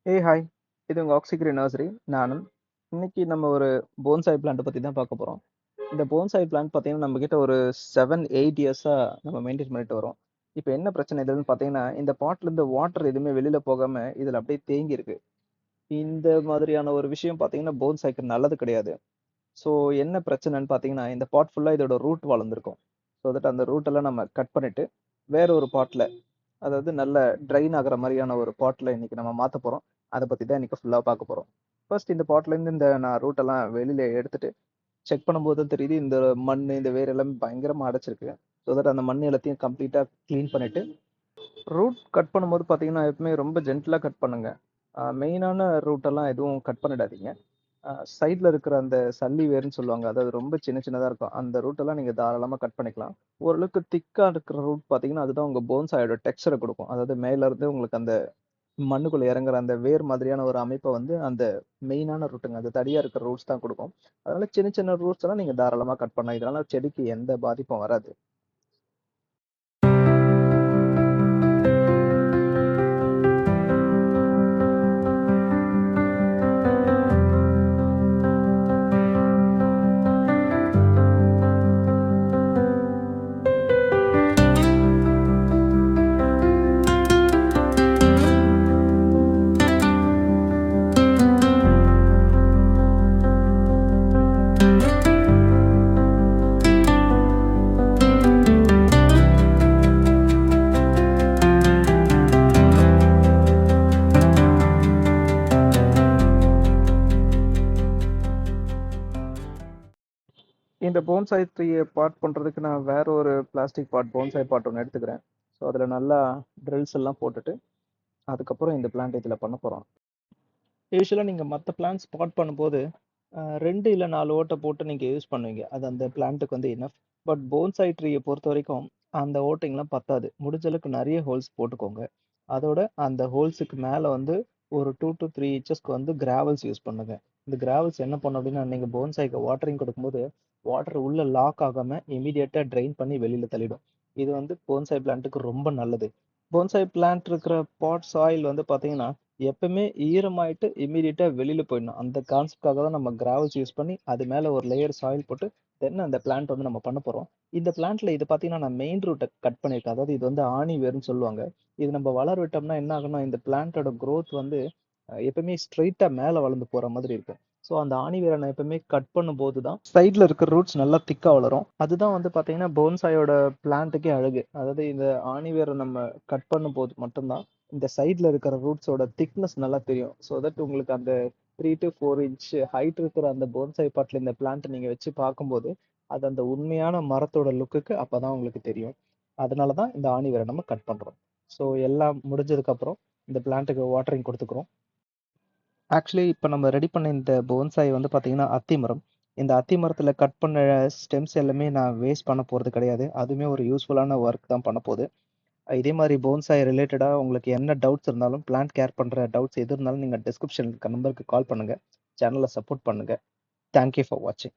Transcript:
Hi. இது உங்க ஆக்ஸிகிரி nursery. நானும். இன்னைக்கு நம்ம ஒரு போன்சாய் பிளான்ட்ட பத்தி தான் பார்க்க போறோம். இந்த போன்சாய் பிளான்ட் பார்த்தீங்கன்னா, நம்மகிட்ட ஒரு 7, 8 இயர்ஸா நம்ம மெயின்டெயின் பண்ணிட்டு வரோம். இப்ப என்ன பிரச்சனை இதுன்னு பார்த்தீங்கன்னா, இந்த பாட்லருந்து வாட்டர் எதுவுமே வெளில போகாம, இதுல அப்படியே தேங்கி இருக்கு. இந்த மாதிரியான ஒரு விஷயம் பார்த்தீங்கன்னா, போன்சாய்க்கு நல்லது கிடையாது. ஸோ என்ன பிரச்சனைன்னு பார்த்தீங்கன்னா, இந்த பாட் ஃபுல்லா இதோட ரூட் வளர்ந்திருக்கும். ஸோ தட் அந்த ரூட் எல்லாம் நம்ம கட் பண்ணிட்டு, வேற ஒரு பாட்ல அதாவது நல்ல ட்ரைன் ஆகுற மாரியான ஒரு பாட்ல இன்னைக்கு நம்ம மாத்தப் போறோம். அத பத்தி தான் இன்னைக்கு ஃபுல்லா பார்க்க போறோம். ஃபர்ஸ்ட் இந்த பாட்லேருந்து நான் ரூட் எல்லாம் வெளியில எடுத்துட்டு செக் பண்ணும்போது தான் தெரியுது இந்த மண்ணு, இந்த வேர் எல்லாமே பயங்கரமா அடைச்சிருக்கு. ஸோ தட் அந்த மண்ணு எல்லாத்தையும் கம்ப்ளீட்டா கிளீன் பண்ணிட்டு, ரூட் கட் பண்ணும்போது பார்த்தீங்கன்னா, எப்பவுமே ரொம்ப ஜென்டிலா கட் பண்ணுங்க. மெயினான ரூட் எல்லாம் எதுவும் கட் பண்ணிடாதீங்க. சைடுல இருக்கிற அந்த சல்லி வேர்ன்னு சொல்லுவாங்க. அதாவது ரொம்ப சின்ன சின்னதா இருக்கும். அந்த ரூட் எல்லாம் நீங்க தாராளமா கட் பண்ணிக்கலாம். ஓரளவுக்கு திக்கா இருக்கிற ரூட் பார்த்தீங்கன்னா, அதுதான் உங்க போன்சாயோட டெக்ஸ்சர குடுக்கும். அதாவது மேல இருந்து உங்களுக்கு அந்த மண்ணுக்குள்ள இறங்குற அந்த வேர் மாதிரியான ஒரு அமைப்ப வந்து அந்த மெயினான ரூட்டுங்க. அது தடியா இருக்கிற ரூட்ஸ் தான் குடுக்கும். அதனால சின்ன சின்ன ரூட்ஸ் எல்லாம் நீங்க தாராளமா கட் பண்ணலாம். இதனால செடிக்கு எந்த பாதிப்பும் வராது. இந்த போன்சாய் ட்ரீய பாட் பண்றதுக்கு நான் வேற ஒரு பிளாஸ்டிக் பாட், போன்சாய் பாட் ஒண்ணு எடுத்துக்கிறேன். ஸோ அதுல நல்லா ட்ரில்ஸ் எல்லாம் போட்டுட்டு, அதுக்கப்புறம் இந்த பிளான்ட் இதுல பண்ணப் போறோம். யூசுவலா நீங்க மத்த பிளான்ட்ஸ் ஸ்பாட் பண்ணும்போது, 2 இல்ல 4 ஓட்ட போட்டு நீங்க யூஸ் பண்ணுவீங்க. அது அந்த பிளான்ட்க்கு வந்து எனஃப். பட் போன்சாய் ட்ரீய பொறுத்தவரைக்கும், அந்த ஓட்டைங்கலாம் பத்தாது. முடிஞ்ச அளவுக்கு நெறைய ஹோல்ஸ் போட்டுக்கோங்க. அதோட அந்த ஹோல்ஸுக்கு மேல வந்து ஒரு 2 to 3 இன்ச்சஸ்க்கு வந்து கிராவல்ஸ் யூஸ் பண்ணுங்க. இந்த கிராவல்ஸ் என்ன பண்ணும் அப்டின்னா, நீங்க போன்சாய்க்கு வாட்டரிங் குடுக்கும்போது, வாட்டர் உள்ள லாக் ஆகாம இம்மீடியட்டா ட்ரெயின் பண்ணி வெளில தள்ளிடும். இது வந்து போன்சாய் பிளான்ட்க்கு ரொம்ப நல்லது. போன்சாய் பிளான்ட் இருக்கிற பாட் சாயில் வந்து பார்த்தீங்கன்னா, எப்பவுமே ஈரமாயிட்டு இம்மீடியட்டா வெளில போயிடணும். அந்த கான்செப்ட்காக தான் நம்ம கிராவல்ஸ் யூஸ் பண்ணி, அது மேல ஒரு லேயர் சாயில் போட்டு, தென் அந்த பிளான்ட் வந்து நம்ம பண்ண போறோம். இந்த பிளான்ட்ல இது பார்த்தீங்கன்னா, நான் மெயின் ரூட்ட கட் பண்ணியிருக்கேன். அதாவது இது வந்து ஆணி வேர்ன்னு சொல்லுவாங்க. இது நம்ம வளர விட்டோம்னா என்ன ஆகும்னா, இந்த பிளான்ட்டோட குரோத் வந்து எப்பவுமே ஸ்ட்ரெயிட்டா மேல வளர்ந்து போற மாதிரி இருக்கும். ஸோ அந்த ஆணி வேர நான் எப்பவுமே கட் பண்ணும்போது தான் சைடுல இருக்கிற ரூட்ஸ் நல்லா திக்கா வளரும். அதுதான் வந்து பார்த்தீங்கன்னா, போன்சாயோட பிளான்ட்டுக்கே அழகு. அதாவது இந்த ஆணி வேர நம்ம கட் பண்ணும்போது மட்டும் தான் இந்த சைடுல இருக்கிற ரூட்ஸோட திக்னஸ் நல்லா தெரியும். ஸோ தட் உங்களுக்கு அந்த 3 to 4 இன்ச் ஹைட் இருக்கிற அந்த போன்சாய் பாட்ல இந்த பிளான்ட் நீங்க வச்சு பார்க்கும்போது, அது அந்த உண்மையான மரத்தோட லுக்குக்கு அப்பதான் உங்களுக்கு தெரியும். அதனால தான் இந்த ஆணி வேர நம்ம கட் பண்றோம். ஸோ எல்லாம் முடிஞ்சதுக்கு அப்புறம் இந்த பிளான்ட்டுக்கு வாட்டரிங் குடுத்துக்கிறோம். ஆக்சுவலி இப்ப நம்ம ரெடி பண்ண இந்த போன்சாய் வந்து பார்த்தீங்கன்னா, அத்தி மரம். இந்த அத்தி மரத்துல கட் பண்ண ஸ்டெம்ஸ் எல்லாமே நான் வேஸ்ட் பண்ண போறது கிடையாது. அதுவுமே ஒரு யூஸ்ஃபுல்லான ஒர்க் தான் பண்ணப்போது. இதே மாரி போன்சாய் ரிலேட்டடா உங்களுக்கு என்ன டவுட்ஸ் இருந்தாலும், பிளான்ட் கேர் பண்ற டவுட்ஸ் எது இருந்தாலும் நீங்க டிஸ்கிரிப்ஷன்ல இருக்க நம்பருக்கு கால் பண்ணுங்க. சேனல சப்போர்ட் பண்ணுங்க. தேங்க் யூ ஃபார் வாட்சிங்.